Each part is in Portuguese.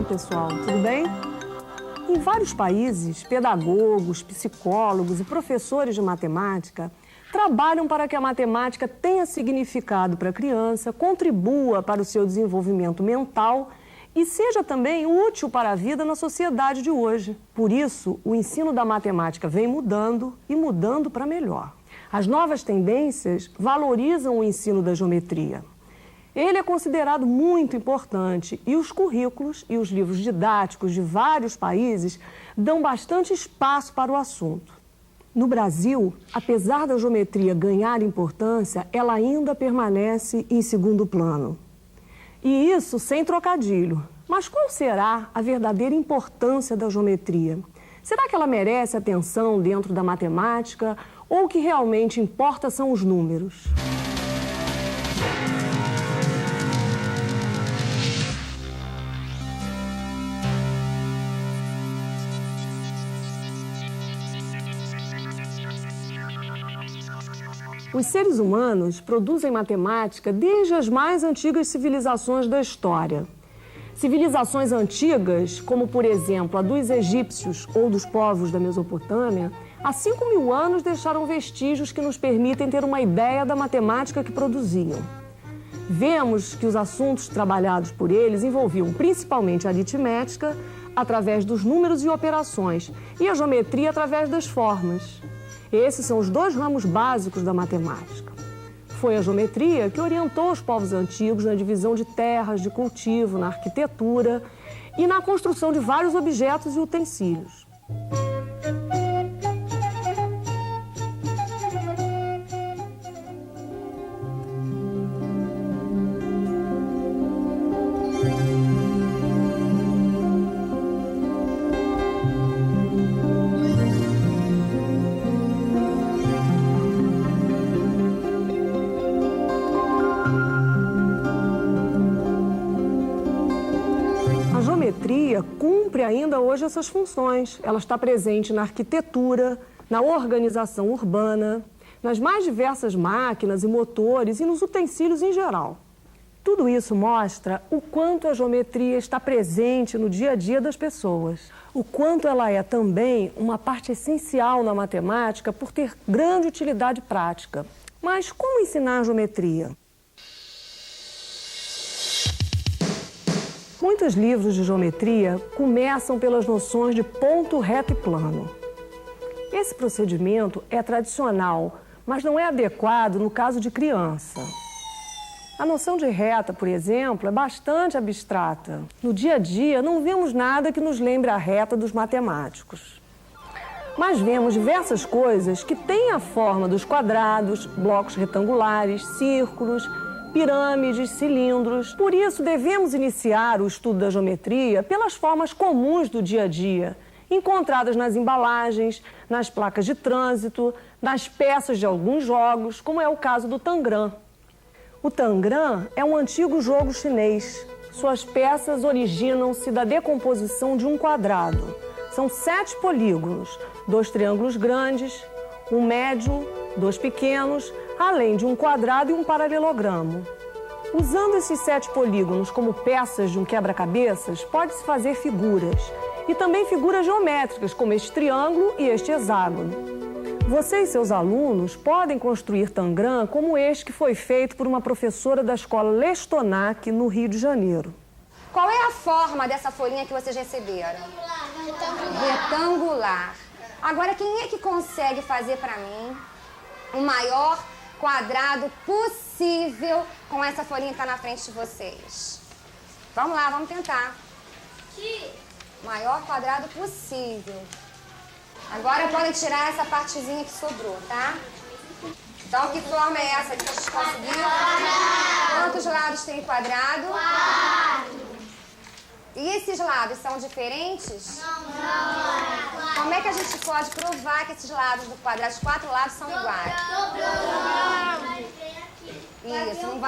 pessoal, tudo bem? Em vários países, pedagogos, psicólogos e professores de matemática trabalham para que a matemática tenha significado para a criança, contribua para o seu desenvolvimento mental e seja também útil para a vida na sociedade de hoje. Por isso, o ensino da matemática vem mudando e mudando para melhor. As novas tendências valorizam o ensino da geometria. Ele é considerado muito importante e os currículos e os livros didáticos de vários países dão bastante espaço para o assunto. No Brasil, apesar da geometria ganhar importância, ela ainda permanece em segundo plano. E isso sem trocadilho. Mas qual será a verdadeira importância da geometria? Será que ela merece atenção dentro da matemática ou o que realmente importa são os números? Os seres humanos produzem matemática desde as mais antigas civilizações da história. Civilizações antigas, como por exemplo a dos egípcios ou dos povos da Mesopotâmia, há 5.000 anos deixaram vestígios que nos permitem ter uma ideia da matemática que produziam. Vemos que os assuntos trabalhados por eles envolviam principalmente a aritmética, através dos números e operações, e a geometria através das formas. Esses são os dois ramos básicos da matemática. Foi a geometria que orientou os povos antigos na divisão de terras, de cultivo, na arquitetura e na construção de vários objetos e utensílios. A geometria cumpre ainda hoje essas funções. Ela está presente na arquitetura, na organização urbana, nas mais diversas máquinas e motores e nos utensílios em geral. Tudo isso mostra o quanto a geometria está presente no dia a dia das pessoas, o quanto ela é também uma parte essencial na matemática por ter grande utilidade prática. Mas como ensinar a geometria? Muitos livros de geometria começam pelas noções de ponto, reto e plano. Esse procedimento é tradicional, mas não é adequado no caso de criança. A noção de reta, por exemplo, é bastante abstrata. No dia a dia, não vemos nada que nos lembre a reta dos matemáticos. Mas vemos diversas coisas que têm a forma dos quadrados, blocos retangulares, círculos, pirâmides, cilindros. Por isso, devemos iniciar o estudo da geometria pelas formas comuns do dia a dia, encontradas nas embalagens, nas placas de trânsito, nas peças de alguns jogos, como é o caso do tangram. O tangram é um antigo jogo chinês. Suas peças originam-se da decomposição de um quadrado. São 7 polígonos, 2 triângulos grandes, um médio, 2 pequenos, além de um quadrado e um paralelogramo. Usando esses 7 polígonos como peças de um quebra-cabeças, pode-se fazer figuras, e também figuras geométricas, como este triângulo e este hexágono. Você e seus alunos podem construir tangram como este que foi feito por uma professora da escola Lestonac, no Rio de Janeiro. Qual é a forma dessa folhinha que vocês receberam? Retangular. Agora, quem é que consegue fazer para mim o maior quadrado possível com essa folhinha que está na frente de vocês? Vamos lá, vamos tentar. Maior quadrado possível. Agora podem tirar essa partezinha que sobrou, tá? Então, que forma é essa que vocês conseguiram? Quantos lados tem o quadrado? 4. E esses lados são diferentes? Não. Como é que a gente pode provar que esses lados do quadrado, os 4 lados, são iguais? Isso, não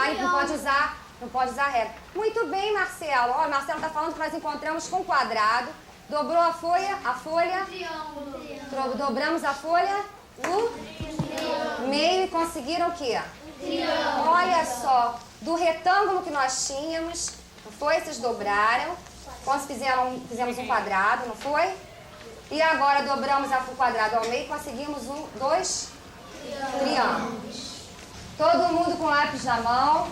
pode usar regra. Muito bem, Marcelo. Ó, Marcelo está falando que nós encontramos com quadrado. Dobrou a folha, triângulo. Dobramos a folha, o meio e conseguiram o quê? Triângulo. Olha só, do retângulo que nós tínhamos, não foi? Vocês dobraram, Fizemos um quadrado, não foi? E agora dobramos o quadrado ao meio e conseguimos dois triângulos. Todo mundo com lápis na mão.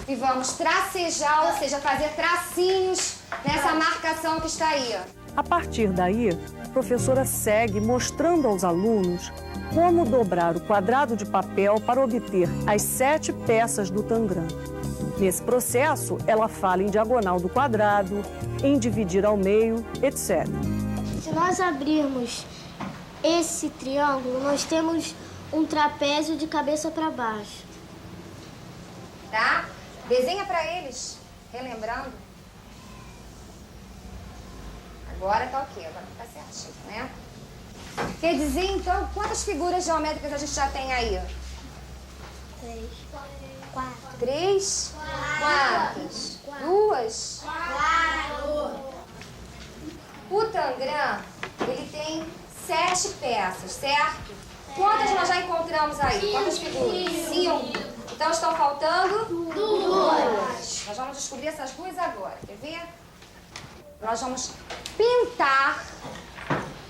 E vamos tracejar, ou seja, fazer tracinhos nessa marcação que está aí. A partir daí, a professora segue mostrando aos alunos como dobrar o quadrado de papel para obter as 7 peças do tangram. Nesse processo, ela fala em diagonal do quadrado, em dividir ao meio, etc. Se nós abrirmos esse triângulo, nós temos um trapézio de cabeça para baixo. Tá? Desenha para eles, relembrando. Agora tá ok, agora tá certinho, né? Quer dizer, então, quantas figuras geométricas a gente já tem aí? 3, 4. 3? Quantas? 2? 4. O tangram, ele tem 7 peças, certo? Quantas nós já encontramos aí? Quantas figuras? 5. Então estão faltando 2. Nós vamos descobrir essas 2 agora, quer ver? Nós vamos pintar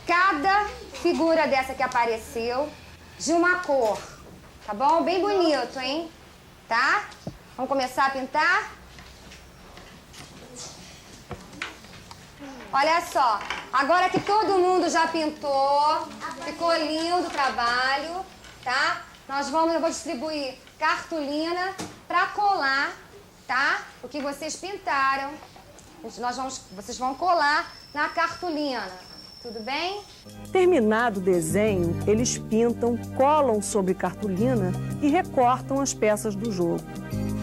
cada figura dessa que apareceu de uma cor, tá bom? Bem bonito, hein? Tá? Vamos começar a pintar? Olha só, agora que todo mundo já pintou, ficou lindo o trabalho, tá? Eu vou distribuir cartolina para colar, tá? O que vocês pintaram, vocês vão colar na cartolina, tudo bem? Terminado o desenho, eles pintam, colam sobre cartolina e recortam as peças do jogo.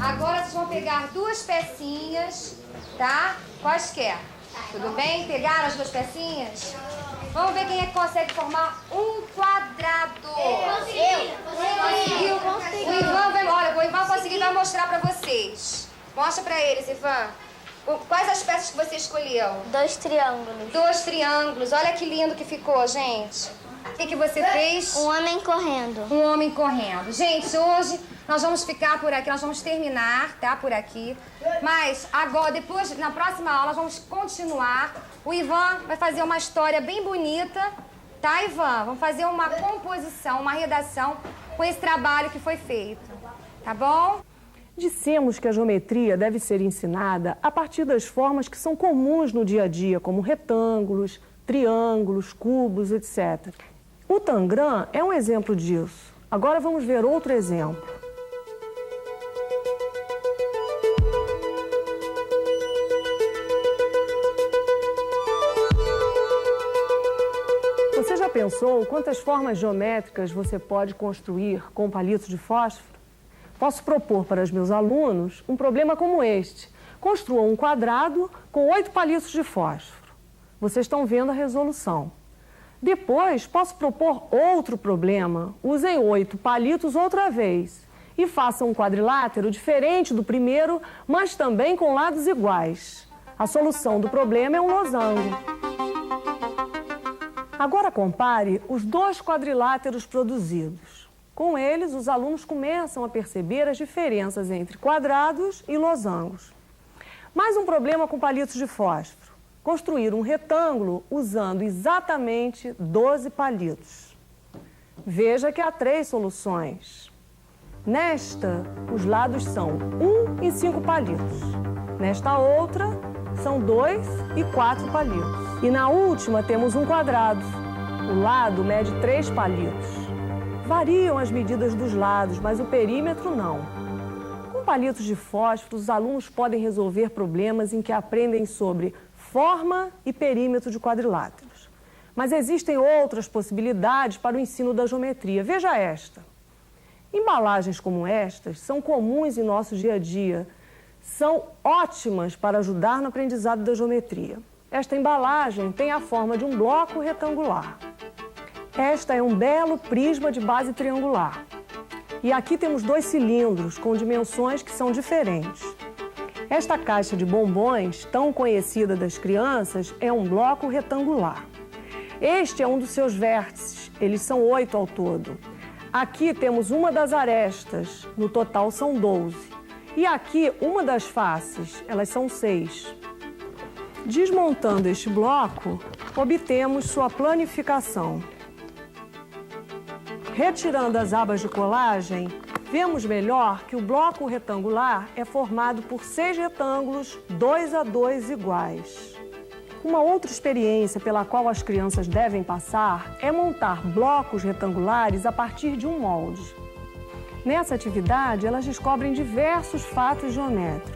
Agora vocês vão pegar 2 pecinhas, tá? Quaisquer. Tudo bem? Pegaram as 2 pecinhas? Vamos ver quem é que consegue formar um quadrado. Conseguiu? O Ivan conseguiu, vai mostrar pra vocês. Mostra pra eles, Ivan. Quais as peças que você escolheu? 2 triângulos. 2 triângulos. Olha que lindo que ficou, gente. O que você fez? Um homem correndo. Um homem correndo. Gente, hoje nós vamos ficar por aqui, nós vamos terminar, tá? Por aqui. Mas agora, depois, na próxima aula, nós vamos continuar. O Ivan vai fazer uma história bem bonita, tá, Ivan? Vamos fazer uma composição, uma redação com esse trabalho que foi feito, tá bom? Dissemos que a geometria deve ser ensinada a partir das formas que são comuns no dia a dia, como retângulos, triângulos, cubos, etc. O tangram é um exemplo disso. Agora vamos ver outro exemplo. Você já pensou quantas formas geométricas você pode construir com palitos de fósforo? Posso propor para os meus alunos um problema como este. Construam um quadrado com 8 palitos de fósforo. Vocês estão vendo a resolução. Depois, posso propor outro problema. Usem 8 palitos outra vez e façam um quadrilátero diferente do primeiro, mas também com lados iguais. A solução do problema é um losango. Agora compare os 2 quadriláteros produzidos. Com eles, os alunos começam a perceber as diferenças entre quadrados e losangos. Mais um problema com palitos de fósforo. Construir um retângulo usando exatamente 12 palitos. Veja que há 3 soluções. Nesta, os lados são 1 e 5 palitos. Nesta outra, são 2 e 4 palitos. E na última, temos um quadrado. O lado mede 3 palitos. Variam as medidas dos lados, mas o perímetro não. Com palitos de fósforo, os alunos podem resolver problemas em que aprendem sobre forma e perímetro de quadriláteros. Mas existem outras possibilidades para o ensino da geometria. Veja esta. Embalagens como estas são comuns em nosso dia a dia. São ótimas para ajudar no aprendizado da geometria. Esta embalagem tem a forma de um bloco retangular. Esta é um belo prisma de base triangular. E aqui temos 2 cilindros com dimensões que são diferentes. Esta caixa de bombons, tão conhecida das crianças, é um bloco retangular. Este é um dos seus vértices, eles são 8 ao todo. Aqui temos uma das arestas, no total são 12. E aqui uma das faces, elas são 6. Desmontando este bloco, obtemos sua planificação. Retirando as abas de colagem, vemos melhor que o bloco retangular é formado por 6 retângulos 2 a 2 iguais. Uma outra experiência pela qual as crianças devem passar é montar blocos retangulares a partir de um molde. Nessa atividade, elas descobrem diversos fatos geométricos.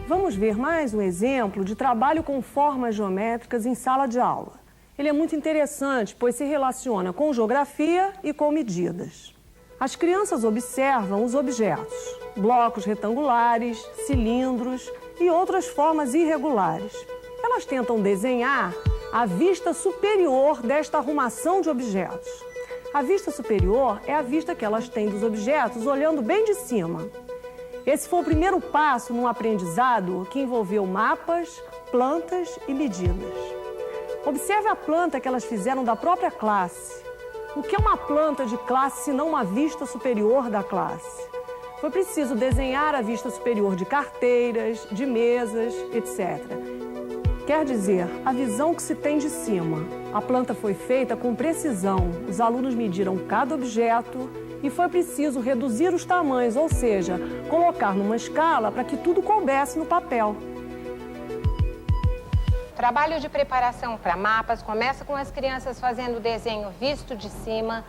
Vamos ver mais um exemplo de trabalho com formas geométricas em sala de aula. Ele é muito interessante, pois se relaciona com geografia e com medidas. As crianças observam os objetos, blocos retangulares, cilindros e outras formas irregulares. Elas tentam desenhar a vista superior desta arrumação de objetos. A vista superior é a vista que elas têm dos objetos olhando bem de cima. Esse foi o primeiro passo num aprendizado que envolveu mapas, plantas e medidas. Observe a planta que elas fizeram da própria classe. O que é uma planta de classe se não uma vista superior da classe? Foi preciso desenhar a vista superior de carteiras, de mesas, etc. Quer dizer, a visão que se tem de cima. A planta foi feita com precisão. Os alunos mediram cada objeto e foi preciso reduzir os tamanhos, ou seja, colocar numa escala para que tudo coubesse no papel. O trabalho de preparação para mapas começa com as crianças fazendo o desenho visto de cima.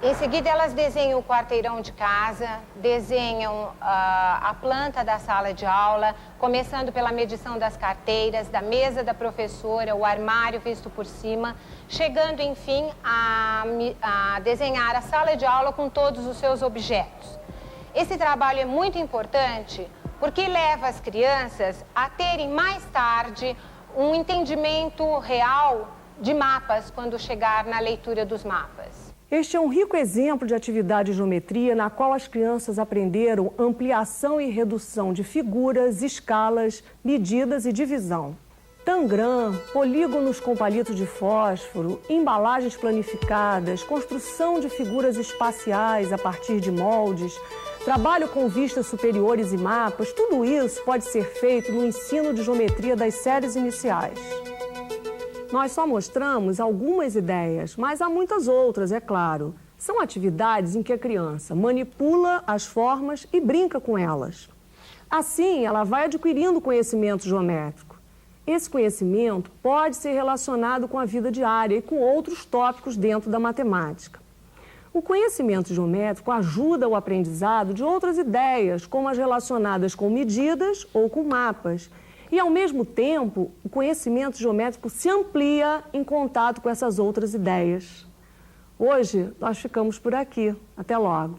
Em seguida, elas desenham o quarteirão de casa, desenham a planta da sala de aula, começando pela medição das carteiras, da mesa da professora, o armário visto por cima, chegando, enfim, a desenhar a sala de aula com todos os seus objetos. Esse trabalho é muito importante porque leva as crianças a terem mais tarde um entendimento real de mapas quando chegar na leitura dos mapas. Este é um rico exemplo de atividade de geometria na qual as crianças aprenderam ampliação e redução de figuras, escalas, medidas e divisão. Tangram, polígonos com palito de fósforo, embalagens planificadas, construção de figuras espaciais a partir de moldes, trabalho com vistas superiores e mapas, tudo isso pode ser feito no ensino de geometria das séries iniciais. Nós só mostramos algumas ideias, mas há muitas outras, é claro. São atividades em que a criança manipula as formas e brinca com elas. Assim, ela vai adquirindo conhecimento geométrico. Esse conhecimento pode ser relacionado com a vida diária e com outros tópicos dentro da matemática. O conhecimento geométrico ajuda o aprendizado de outras ideias, como as relacionadas com medidas ou com mapas. E, ao mesmo tempo, o conhecimento geométrico se amplia em contato com essas outras ideias. Hoje, nós ficamos por aqui. Até logo.